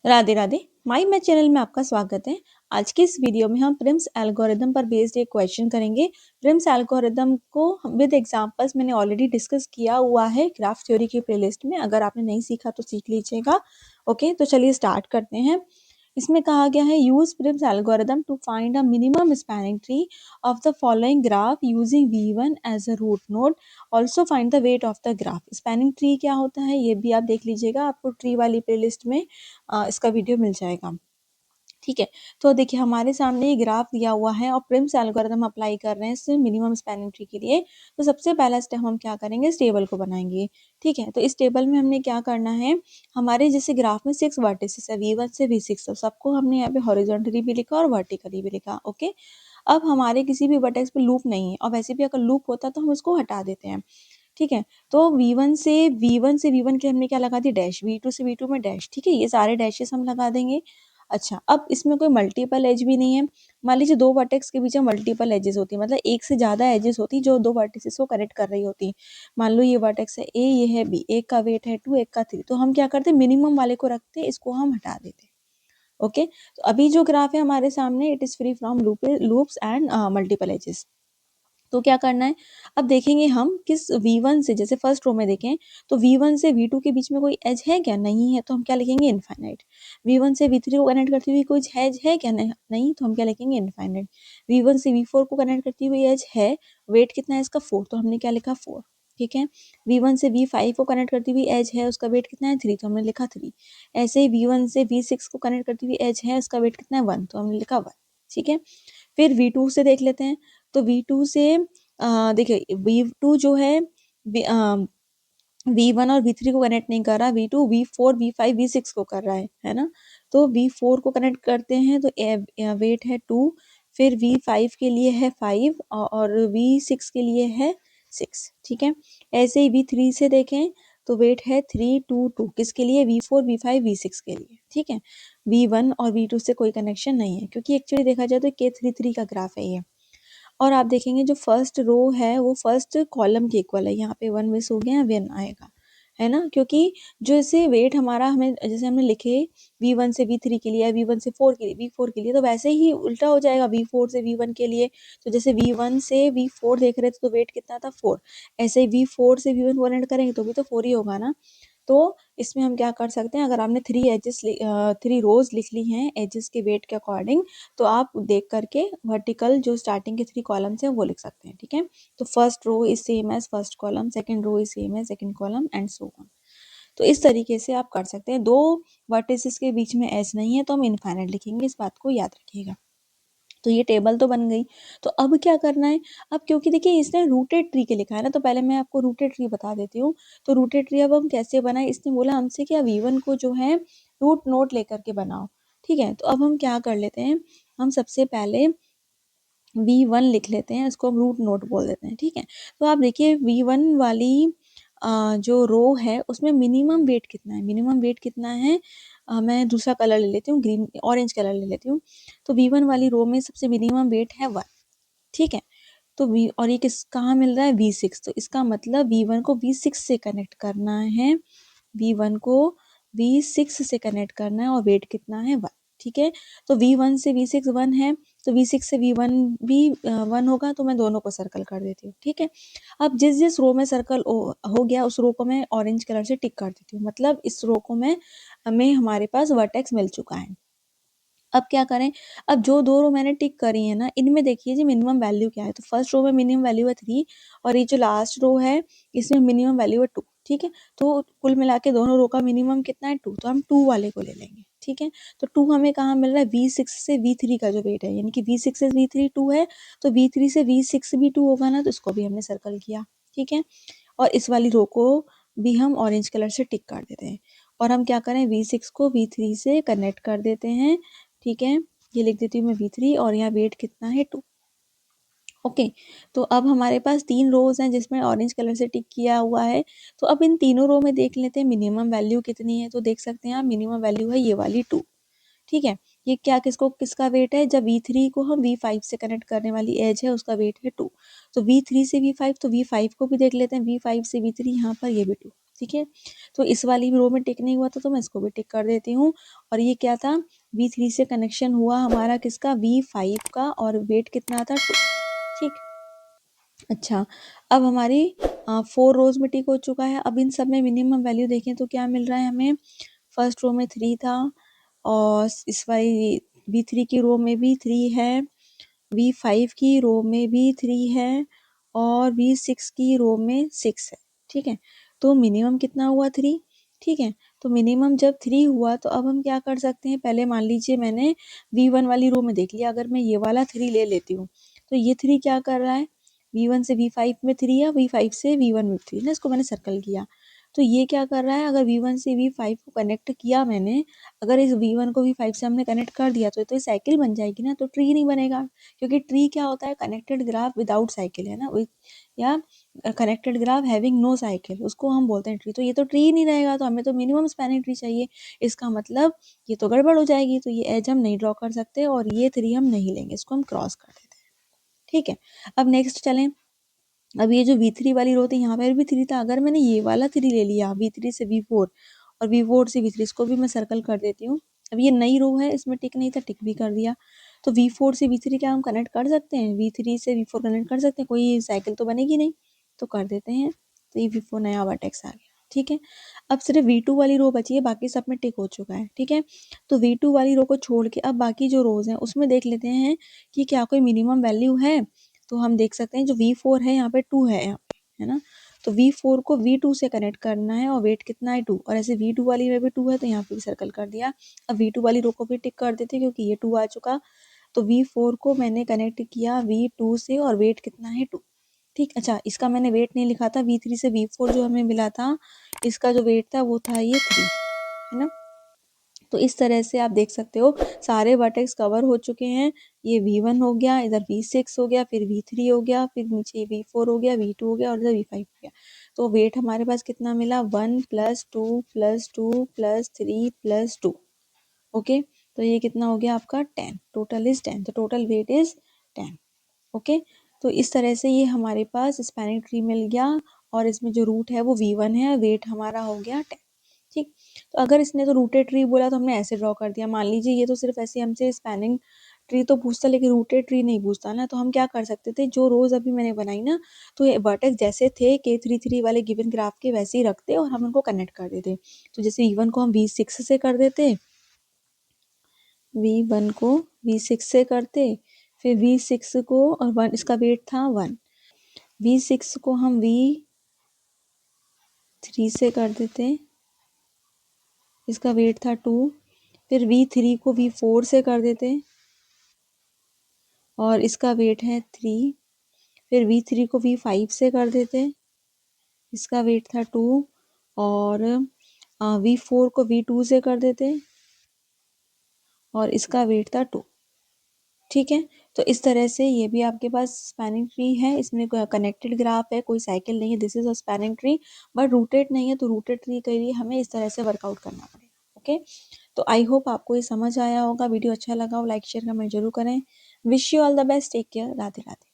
राधे राधे। माई math channel में आपका स्वागत है। आज की इस वीडियो में हम प्रिम्स एल्गोरिदम पर बेस्ड एक क्वेश्चन करेंगे। प्रिम्स एल्गोरिदम को विद एग्जांपल्स मैंने ऑलरेडी डिस्कस किया हुआ है ग्राफ थ्योरी की प्लेलिस्ट में। अगर आपने नहीं सीखा तो सीख लीजिएगा। ओके, तो चलिए स्टार्ट करते हैं। इसमें कहा गया है use Prim's algorithm to find a minimum spanning tree of the following graph using V1 as a root node. Also find the weight of the graph. Spanning tree क्या होता है ये भी आप देख लीजिएगा, आपको ट्री वाली प्लेलिस्ट में इसका वीडियो मिल जाएगा। ठीक है, तो देखिए हमारे सामने ये ग्राफ दिया हुआ है और प्रिम्स एल्गोरिथम अप्लाई कर रहे हैं इस मिनिमम स्पैनिंग ट्री के लिए। तो सबसे पहला स्टेप हम क्या करेंगे, इस टेबल को बनाएंगे। ठीक है, तो इस टेबल में हमने क्या करना है, हमारे जैसे ग्राफ में 6 वर्टिसेस है V1 से V6, तो सबको हमने यहाँ पे हॉरिजॉन्टली भी लिखा और वर्टिकली भी लिखा। ओके, अब हमारे किसी भी वर्टेक्स पे लूप नहीं है और वैसे भी अगर लूप होता तो हम उसको हटा देते हैं। ठीक है, तो V1 के हमने क्या लगा दी, डैश। V2 से V2 में डैश। ठीक है, ये सारे डैशेस हम लगा देंगे। अच्छा, अब इसमें कोई मल्टीपल एज भी नहीं है। मान लीजिए दो वर्टेक्स के बीच में मल्टीपल एजेस होती है, मतलब एक से ज़्यादा एजेस होती जो दो वर्टिसेस को कनेक्ट कर रही होती। मान लो ये वर्टेक्स है A, ये है B, एक का वेट है 2, एक का 3, तो हम क्या करते, मिनिमम वाले को रखते, इसको हम हटा देते। ओके, तो अभी जो ग्राफ है हमारे सामने, it is free from loops and multiple edges. तो क्या करना है, अब देखेंगे हम किस V1 से, जैसे फर्स्ट रो में देखें तो V1 से V2 के बीच में कोई एज है क्या, नहीं है, तो हम क्या लिखेंगे, इनफाइनाइट। V1 से V3 को कनेक्ट करती हुई कोई एज है क्या, नहीं, तो हम क्या लिखेंगे, इनफाइनाइट। V1 से V4 को कनेक्ट करती हुई एज है, वेट कितना है इसका 4, तो हमने क्या लिखा 4। ठीक है, V1 से V5 को कनेक्ट करती हुई एज है, उसका वेट कितना है 3, तो हमने लिखा 3। ऐसे ही V1 से V6 को कनेक्ट करती हुई एज है, उसका वेट कितना है 1, तो हमने लिखा 1। ठीक है, फिर V2 से देख लेते हैं। तो V2 से देखिए V2 जो है V1 और V3 को कनेक्ट नहीं कर रहा, V2 V4 V5 V6 को कर रहा है ना। तो V4 को कनेक्ट करते हैं तो वेट है 2, फिर V5 के लिए है 5 और V6 के लिए है 6। ठीक है, ऐसे ही V3 से देखें तो वेट है 3 2 2, किसके लिए, V4 V5 V6 के लिए। ठीक है, V1 और V2 से कोई कनेक्शन नहीं है, क्योंकि एक्चुअली देखा जाए तो K33 का ग्राफ है ये। और आप देखेंगे जो फर्स्ट रो है वो फर्स्ट कॉलम के इक्वल है, यहाँ पे 1 मिस हो गया, 1 आएगा, है ना, क्योंकि जो ऐसे वेट हमारा हमें जैसे हमने लिखे V1 से V3 के लिए या V1 से 4 के लिए, V4 के लिए, तो वैसे ही उल्टा हो जाएगा V4 से V1 के लिए। तो जैसे V1 से V4 देख रहे थे तो वेट कितना था 4, ऐसे ही V4 से V1 को ऐड करेंगे तो भी तो 4 ही होगा ना। तो इसमें हम क्या कर सकते हैं, अगर आपने 3 रोज लिख ली हैं एजेस के वेट के अकॉर्डिंग, तो आप देख करके वर्टिकल जो स्टार्टिंग के 3 कॉलम्स हैं वो लिख सकते हैं। ठीक है, तो first row is same as first column, second row is same as second column and so on. तो इस तरीके से आप कर सकते हैं। दो वर्टिसेस के बीच में एज नहीं है तो हम इनफाइनाइट लिखेंगे, इस बात को याद रखिएगा। तो ये टेबल तो बन गई। तो अब क्या करना है, अब क्योंकि देखिए इसने रूटेड ट्री के लिखा है ना, तो पहले मैं आपको रूटेड ट्री बता देती हूँ। तो रूटेड ट्री अब हम कैसे बनाए, इसने बोला हमसे कि V1 को जो है रूट नोड लेकर के बनाओ। ठीक है, तो अब हम क्या कर लेते हैं, हम सबसे पहले V1 लिख लेते हैं, इसको हम रूट नोड बोल देते हैं। ठीक है, तो आप देखिए V1 वाली जो रो है उसमें मिनिमम वेट कितना है, मिनिमम वेट कितना है, मैं दूसरा कलर ले लेती हूँ, ग्रीन ऑरेंज कलर ले लेती हूँ। तो V1 वाली रो में सबसे मिनिमम वेट है 1। ठीक है, तो V और ये किस कहाँ मिल रहा है, V6, तो इसका मतलब V1 को V6 से कनेक्ट करना है, V1 को V6 से कनेक्ट करना है और वेट कितना है 1। ठीक है, तो V1 से V6 1 है, तो V6 से V1 भी 1 होगा, तो मैं दोनों को सर्कल कर देती हूँ। ठीक है, अब जिस जिस रो में सर्कल हो गया उस रो को मैं ऑरेंज कलर से टिक कर देती हूँ, मतलब इस रो को मैं हमें हमारे पास वर्टेक्स मिल चुका है। अब क्या करें, अब जो दो रो मैंने टिक करी है ना, इनमें देखिए जी मिनिमम वैल्यू क्या है। तो फर्स्ट रो में मिनिमम वैल्यू है 3 और ये जो लास्ट रो है इसमें मिनिमम वैल्यू है 2। ठीक है, तो कुल मिला के दोनों रो का मिनिमम कितना है 2, तो हम 2 वाले को ले लेंगे। ठीक है, तो 2 हमें कहाँ मिल रहा है, V6 से V3 का जो वेट है, यानी कि V6 से V3 2 है, तो V3 से V6 भी 2 होगा ना, तो इसको भी हमने सर्कल किया। ठीक है, और इस वाली रो को भी हम ऑरेंज कलर से टिक कर देते हैं और हम क्या करें, V6 को V3 से कनेक्ट कर देते हैं। ठीक है, ये लिख देती हूँ मैं V3 और यहाँ वेट कितना है 2। ओके, तो अब हमारे पास 3 रोज हैं जिसमें ऑरेंज कलर से टिक किया हुआ है। तो अब इन तीनों रो में देख लेते हैं मिनिमम वैल्यू कितनी है। तो देख सकते हैं आप, मिनिमम वैल्यू है ये वाली 2। ठीक है, ये क्या किसका वेट है, जब V3 को हम V5 से कनेक्ट करने वाली एज है उसका वेट है 2। तो V3 से V5, तो V5 को भी देख लेते हैं, V5 से V3 यहाँ पर ये भी 2। ठीक है। तो इस वाली रो में टिक नहीं हुआ था तो मैं इसको भी टिक कर देती हूँ। और ये क्या था, V3 से कनेक्शन हुआ हमारा किसका, V5 का, और वेट कितना था 2। ठीक। अच्छा, अब हमारी 4 रोज में टिक हो चुका है। अब इन सब में मिनिमम वैल्यू देखें तो क्या मिल रहा है हमें, फर्स्ट रो में 3 था, और इस वाली V3 की रो में भी 3 है, V5 की रो में भी 3 है, और V6 की रो में 6 है। ठीक है, तो मिनिमम कितना हुआ 3। ठीक है, तो मिनिमम जब 3 हुआ तो अब हम क्या कर सकते हैं, पहले मान लीजिए मैंने V1 वाली रो में देख लिया, अगर मैं ये वाला 3 ले लेती हूँ तो ये 3 क्या कर रहा है, V1 से V5 में 3 है, V5 से V1 में 3 ना, इसको मैंने सर्कल किया। तो ये क्या कर रहा है, अगर V1 से V5 को कनेक्ट किया मैंने, अगर इस V1 को V5 से हमने कनेक्ट कर दिया तो ये साइकिल बन जाएगी ना, तो ट्री नहीं बनेगा, क्योंकि ट्री क्या होता है, कनेक्टेड ग्राफ विदाउट साइकिल, है ना, या connected graph having no cycle, उसको हम बोलते हैं ट्री। तो ये तो ट्री नहीं रहेगा, तो हमें तो मिनिमम स्पैनिंग ट्री चाहिए। इसका मतलब ये तो गड़बड़ हो जाएगी, तो ये एज हम नहीं ड्रॉ कर सकते और ये 3 हम नहीं लेंगे, इसको हम क्रॉस कर देते हैं। ठीक है, अब नेक्स्ट चलें। अब ये जो V3 वाली रो थी, यहाँ पर भी 3 था, अगर मैंने ये वाला 3 ले लिया V3 से V4 और V4 से V3, इसको भी मैं सर्कल कर देती हूँ। अब ये नई रो है, इसमें टिक नहीं था, टिक भी कर दिया। तो V4 से V3 क्या हम कनेक्ट कर सकते हैं, V3 से V4 कनेक्ट कर सकते हैं, कोई साइकिल तो बनेगी नहीं, तो कर देते हैं। तो ये V4 नया वर्टेक्स आ गया। ठीक है, अब सिर्फ V2 वाली रो बची है, बाकी सब में टिक हो चुका है। ठीक है, तो V2 वाली रो को छोड़ के अब बाकी जो रोज हैं उसमें देख लेते हैं कि क्या कोई मिनिमम वैल्यू है। तो हम देख सकते हैं जो V4 है यहाँ पे 2 है, यहाँ पे है ना, तो V4 को V2 से कनेक्ट करना है, और वेट कितना है 2, और ऐसे V2 वाली में भी 2 है तो यहाँ पे भी सर्कल कर दिया। अब V2 वाली रो को भी टिक कर देते क्योंकि ये 2 आ चुका। तो V4 को मैंने कनेक्ट किया V2 से, और वेट कितना है 2। ठीक, अच्छा इसका मैंने वेट नहीं लिखा था, V3 से V4 जो हमें मिला था, इसका जो वेट था वो था ये 3, है ना। तो इस तरह से आप देख सकते हो सारे वर्टेक्स कवर हो चुके हैं। ये V1 हो गया, इधर V6 हो गया, फिर V3 हो गया, फिर नीचे V4 हो गया, V2 हो गया, और इधर V5 हो गया। तो वेट हमारे पास कितना मिला, 1 + 2 + 2 + 3 + 2। ओके, तो ये कितना हो गया आपका 10, टोटल इज 10, तो टोटल वेट इज 10। ओके, तो इस तरह से ये हमारे पास स्पैनिंग ट्री मिल गया, और इसमें जो रूट है वो V1 है, वेट हमारा हो गया 10। ठीक, तो अगर इसने तो रूटेड ट्री बोला तो हमने ऐसे ड्रॉ कर दिया। मान लीजिए ये तो सिर्फ ऐसे हमसे स्पैनिंग ट्री तो पूछता, लेकिन रूटेड ट्री नहीं पूछता ना, तो हम क्या कर सकते थे, जो रोज अभी मैंने बनाई ना, तो ये वर्टेक्स जैसे थे K33 वाले गिवन ग्राफ के वैसे ही रखते और हम उनको कनेक्ट कर देते। तो जैसे V1 को हम V6 से कर देते, V1 को V6 से करते, फिर V6 को, और 1 इसका वेट था 1, V6 को हम V3 से कर देते, इसका वेट था 2, फिर V3 को V4 से कर देते और इसका वेट है 3, फिर V3 को V5 से कर देते, इसका वेट था 2, और V4 को V2 से कर देते और इसका वेट था 2। ठीक है, तो इस तरह से ये भी आपके पास स्पैनिंग ट्री है, इसमें कनेक्टेड ग्राफ है, कोई साइकिल नहीं है, this is a spanning tree, but rooted नहीं है, तो रूटेड ट्री के लिए हमें इस तरह से वर्कआउट करना पड़ेगा। ओके, तो आई होप आपको ये समझ आया होगा। वीडियो अच्छा लगा हो लाइक शेयर कमेंट जरूर करें। Wish you all the best, take care, Radhe Radhe.